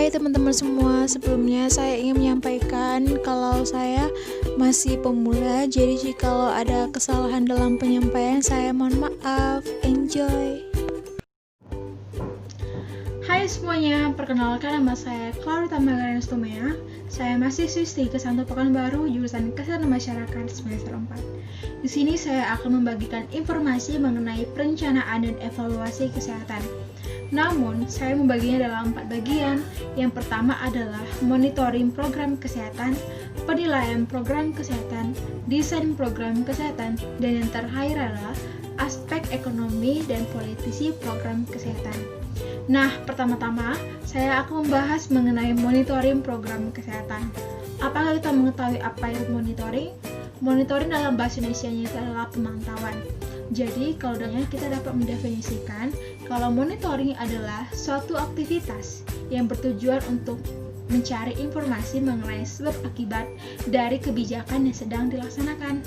Hai teman-teman semua, sebelumnya saya ingin menyampaikan kalau saya masih pemula, jadi jika ada kesalahan dalam penyampaian saya mohon maaf. Enjoy. Hai semuanya, perkenalkan nama saya Clarita Magaran Stumea. Saya mahasiswi Kesanto Pekanbaru, jurusan Kesehatan Masyarakat semester 4. Di sini saya akan membagikan informasi mengenai perencanaan dan evaluasi kesehatan. Namun, saya membaginya dalam 4 bagian. Yang pertama adalah monitoring program kesehatan, penilaian program kesehatan, desain program kesehatan, dan yang terakhir adalah aspek ekonomi dan politisi program kesehatan. Nah, pertama-tama saya akan membahas mengenai monitoring program kesehatan. Apakah kita mengetahui apa itu monitoring? Monitoring dalam bahasa Indonesianya itu adalah pemantauan. Jadi, kalau kita dapat mendefinisikan kalau monitoring adalah suatu aktivitas yang bertujuan untuk mencari informasi mengenai sebab akibat dari kebijakan yang sedang dilaksanakan.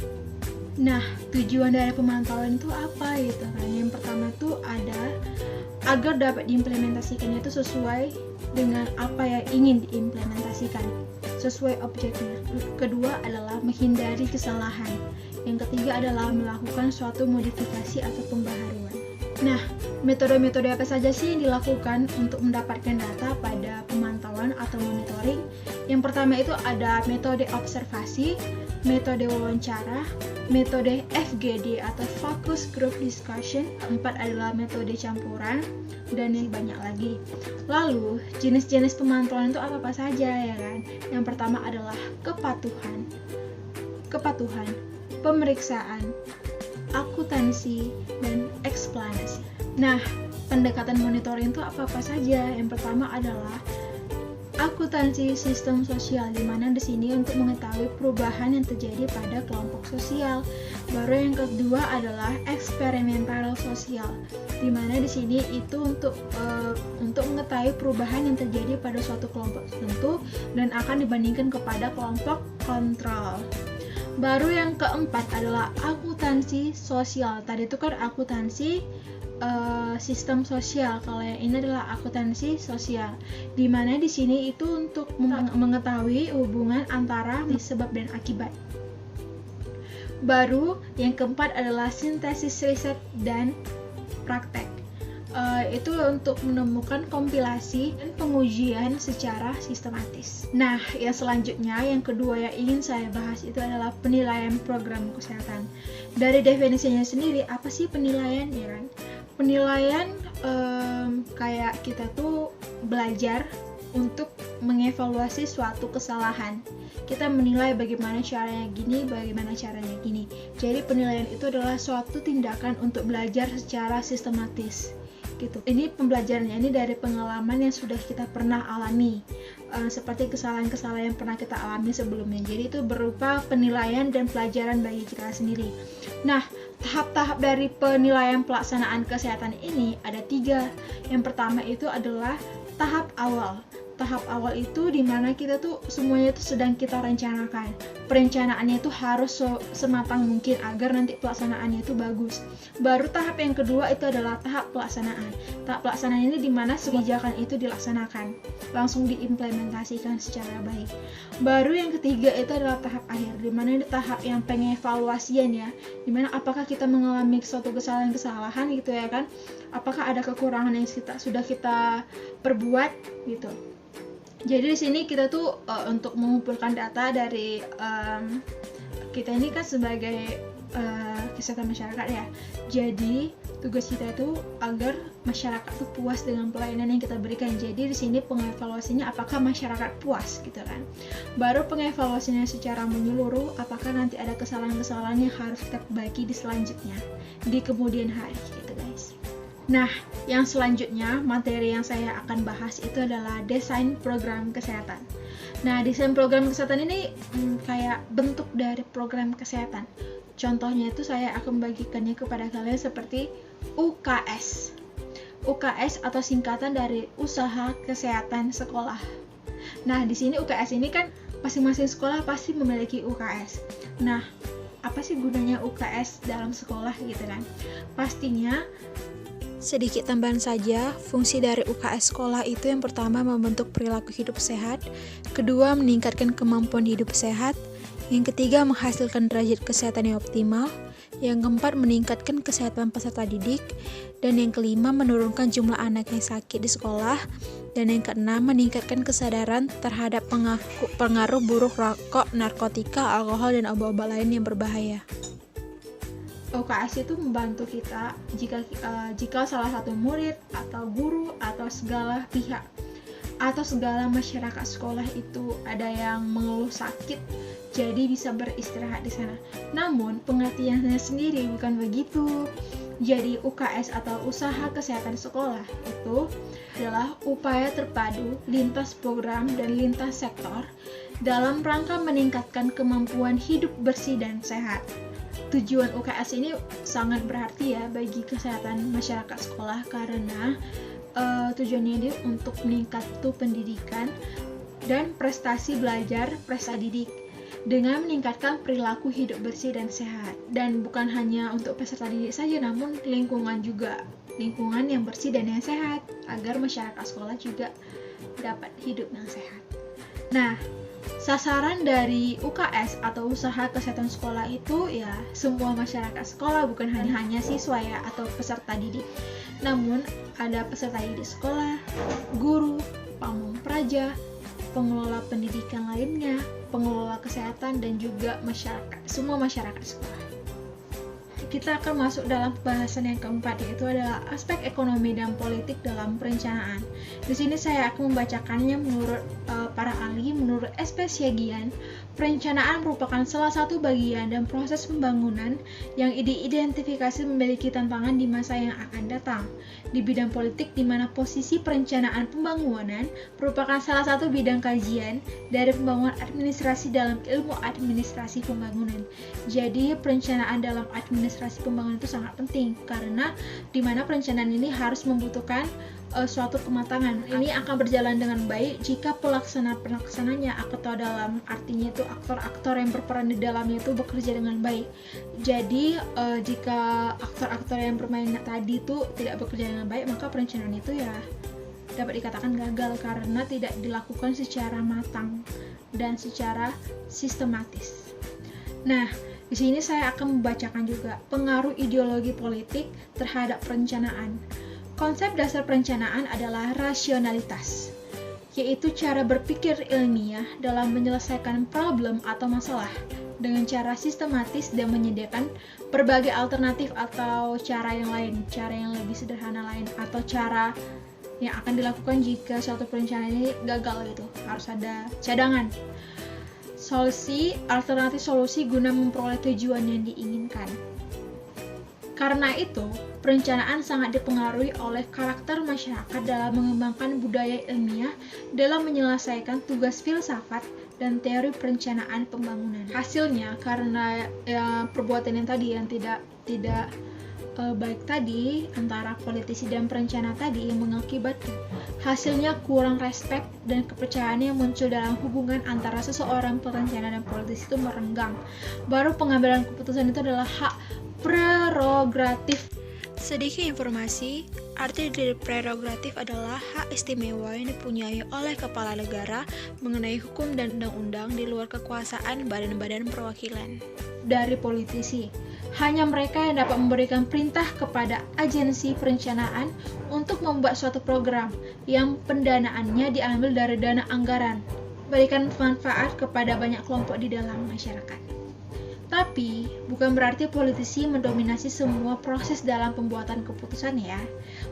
Nah, tujuan dari pemantauan itu apa gitu kan? Yang pertama itu ada agar dapat diimplementasikannya itu sesuai dengan apa yang ingin diimplementasikan, sesuai objeknya. Kedua adalah menghindari kesalahan. Yang ketiga adalah melakukan suatu modifikasi atau pembaharuan. Nah, metode-metode apa saja sih yang dilakukan untuk mendapatkan data pada pemantauan atau monitoring? Yang pertama itu ada metode observasi, metode wawancara, metode FGD atau Focus Group Discussion, 4 adalah metode campuran, dan yang banyak lagi. Lalu, jenis-jenis pemantauan itu apa saja ya kan? Yang pertama adalah kepatuhan, pemeriksaan, akuntansi, dan eksplanasi. Nah, pendekatan monitoring itu apa-apa saja? Yang pertama adalah akuntansi sistem sosial, di mana di sini untuk mengetahui perubahan yang terjadi pada kelompok sosial. Baru yang kedua adalah eksperimental sosial, di mana di sini itu untuk mengetahui perubahan yang terjadi pada suatu kelompok tertentu dan akan dibandingkan kepada kelompok kontrol. Baru yang keempat adalah akuntansi sosial. Tadi itu kan akuntansi sistem sosial, kalau yang ini adalah akuntansi sosial, di mana di sini itu untuk mengetahui hubungan antara sebab dan akibat. Baru yang keempat adalah sintesis riset dan praktek. Itu untuk menemukan kompilasi dan pengujian secara sistematis. Nah, yang selanjutnya, yang kedua yang ingin saya bahas itu adalah penilaian program kesehatan. Dari definisinya sendiri, apa sih penilaian ya kan? Penilaian kayak kita tuh belajar untuk mengevaluasi suatu kesalahan. Kita menilai bagaimana caranya gini, bagaimana caranya gini. Jadi penilaian itu adalah suatu tindakan untuk belajar secara sistematis. Gitu. Ini pembelajarannya ini dari pengalaman yang sudah kita pernah alami, seperti kesalahan-kesalahan yang pernah kita alami sebelumnya. Jadi itu berupa penilaian dan pelajaran bagi kita sendiri. Nah, tahap-tahap dari penilaian pelaksanaan kesehatan ini ada 3. Yang pertama itu adalah tahap awal. Tahap awal itu dimana kita tuh semuanya itu sedang kita rencanakan. Perencanaannya itu harus sematang mungkin agar nanti pelaksanaannya itu bagus. Baru tahap yang kedua itu adalah tahap pelaksanaan. Tahap pelaksanaan ini dimana kebijakan itu dilaksanakan, langsung diimplementasikan secara baik. Baru yang ketiga itu adalah tahap akhir, dimana ini tahap yang pengevaluasian ya, dimana apakah kita mengalami suatu kesalahan-kesalahan gitu ya kan, apakah ada kekurangan yang sudah kita perbuat gitu. Jadi di sini kita tuh untuk mengumpulkan data dari kita ini kan sebagai kesehatan masyarakat ya. Jadi tugas kita itu agar masyarakat tuh puas dengan pelayanan yang kita berikan. Jadi di sini pengevaluasinya apakah masyarakat puas gitu kan. Baru pengevaluasinya secara menyeluruh, apakah nanti ada kesalahan-kesalahan yang harus kita perbaiki di selanjutnya di kemudian hari gitu guys. Nah, yang selanjutnya materi yang saya akan bahas itu adalah desain program kesehatan. Nah, desain program kesehatan ini kayak bentuk dari program kesehatan. Contohnya itu saya akan bagikannya kepada kalian seperti UKS. UKS atau singkatan dari Usaha Kesehatan Sekolah. Nah, di sini UKS ini kan masing-masing sekolah pasti memiliki UKS. Nah, apa sih gunanya UKS dalam sekolah gitu kan? Pastinya Sedikit tambahan saja, fungsi dari UKS sekolah itu yang pertama membentuk perilaku hidup sehat, kedua meningkatkan kemampuan hidup sehat, yang ketiga menghasilkan derajat kesehatan yang optimal, yang keempat meningkatkan kesehatan peserta didik, dan yang kelima menurunkan jumlah anak yang sakit di sekolah, dan yang keenam meningkatkan kesadaran terhadap pengaruh buruk rokok, narkotika, alkohol, dan obat-obat lain yang berbahaya. UKS itu membantu kita jika salah satu murid atau guru atau segala pihak atau segala masyarakat sekolah itu ada yang mengeluh sakit, jadi bisa beristirahat di sana. Namun pengertiannya sendiri bukan begitu. Jadi UKS atau usaha kesehatan sekolah itu adalah upaya terpadu lintas program dan lintas sektor dalam rangka meningkatkan kemampuan hidup bersih dan sehat. Tujuan UKS ini sangat berarti ya bagi kesehatan masyarakat sekolah karena tujuannya ini untuk meningkatkan pendidikan dan prestasi belajar peserta didik dengan meningkatkan perilaku hidup bersih dan sehat. Dan bukan hanya untuk peserta didik saja, namun lingkungan juga, lingkungan yang bersih dan yang sehat agar masyarakat sekolah juga dapat hidup yang sehat. Nah, sasaran dari UKS atau usaha kesehatan sekolah itu ya semua masyarakat sekolah, bukan hanya siswa ya atau peserta didik. Namun ada peserta didik sekolah, guru, pamong praja, pengelola pendidikan lainnya, pengelola kesehatan, dan juga masyarakat, semua masyarakat sekolah. Kita akan masuk dalam pembahasan yang keempat, yaitu adalah aspek ekonomi dan politik dalam perencanaan. Di sini saya akan membacakannya menurut para ahli. Menurut SP Syagian, perencanaan merupakan salah satu bagian dan proses pembangunan yang diidentifikasi memiliki tantangan di masa yang akan datang. Di bidang politik, di mana posisi perencanaan pembangunan merupakan salah satu bidang kajian dari pembangunan administrasi dalam ilmu administrasi pembangunan. Jadi perencanaan dalam administrasi pembangunan itu sangat penting karena di mana perencanaan ini harus membutuhkan suatu kematangan. Ini akan berjalan dengan baik jika pelaksananya atau dalam artinya itu aktor-aktor yang berperan di dalamnya itu bekerja dengan baik. Jadi jika aktor-aktor yang bermain tadi itu tidak bekerja dengan baik, maka perencanaan itu ya dapat dikatakan gagal karena tidak dilakukan secara matang dan secara sistematis. Nah, di sini saya akan membacakan juga pengaruh ideologi politik terhadap perencanaan. Konsep dasar perencanaan adalah rasionalitas, yaitu cara berpikir ilmiah dalam menyelesaikan problem atau masalah dengan cara sistematis dan menyediakan berbagai alternatif atau cara yang lain, cara yang lebih sederhana lain, atau cara yang akan dilakukan jika suatu perencanaan ini gagal gitu. Harus ada cadangan. Alternatif solusi guna memperoleh tujuan yang diinginkan. Karena itu, perencanaan sangat dipengaruhi oleh karakter masyarakat dalam mengembangkan budaya ilmiah dalam menyelesaikan tugas filsafat dan teori perencanaan pembangunan. Hasilnya, karena perbuatan yang tadi yang tidak baik tadi antara politisi dan perencana tadi yang mengakibatkan hasilnya kurang respek dan kepercayaan yang muncul dalam hubungan antara seseorang perencana dan politisi itu merenggang. Baru pengambilan keputusan itu adalah hak prerogatif. Sedikit informasi, arti dari prerogatif adalah hak istimewa yang dipunyai oleh kepala negara mengenai hukum dan undang-undang di luar kekuasaan badan-badan perwakilan. Dari politisi, hanya mereka yang dapat memberikan perintah kepada agensi perencanaan untuk membuat suatu program yang pendanaannya diambil dari dana anggaran, berikan manfaat kepada banyak kelompok di dalam masyarakat. Tapi, bukan berarti politisi mendominasi semua proses dalam pembuatan keputusan ya.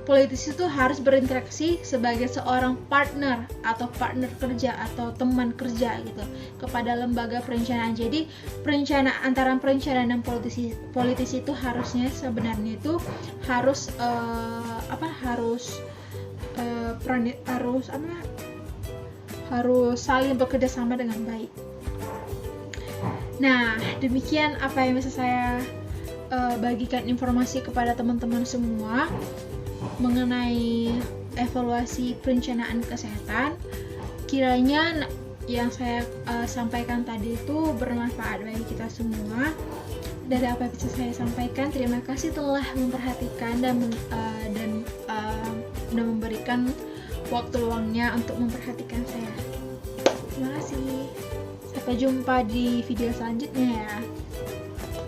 Politisi itu harus berinteraksi sebagai seorang partner atau partner kerja atau teman kerja gitu kepada lembaga perencanaan. Jadi, antara perencanaan dan politisi itu harusnya sebenarnya itu harus saling bekerja sama dengan baik. Nah, demikian apa yang bisa saya bagikan informasi kepada teman-teman semua mengenai evaluasi perencanaan kesehatan. Kiranya yang saya sampaikan tadi itu bermanfaat bagi kita semua. Dari apa yang bisa saya sampaikan, terima kasih telah memperhatikan dan sudah memberikan waktu luangnya untuk memperhatikan saya. Terima kasih. Sampai jumpa di video selanjutnya ya.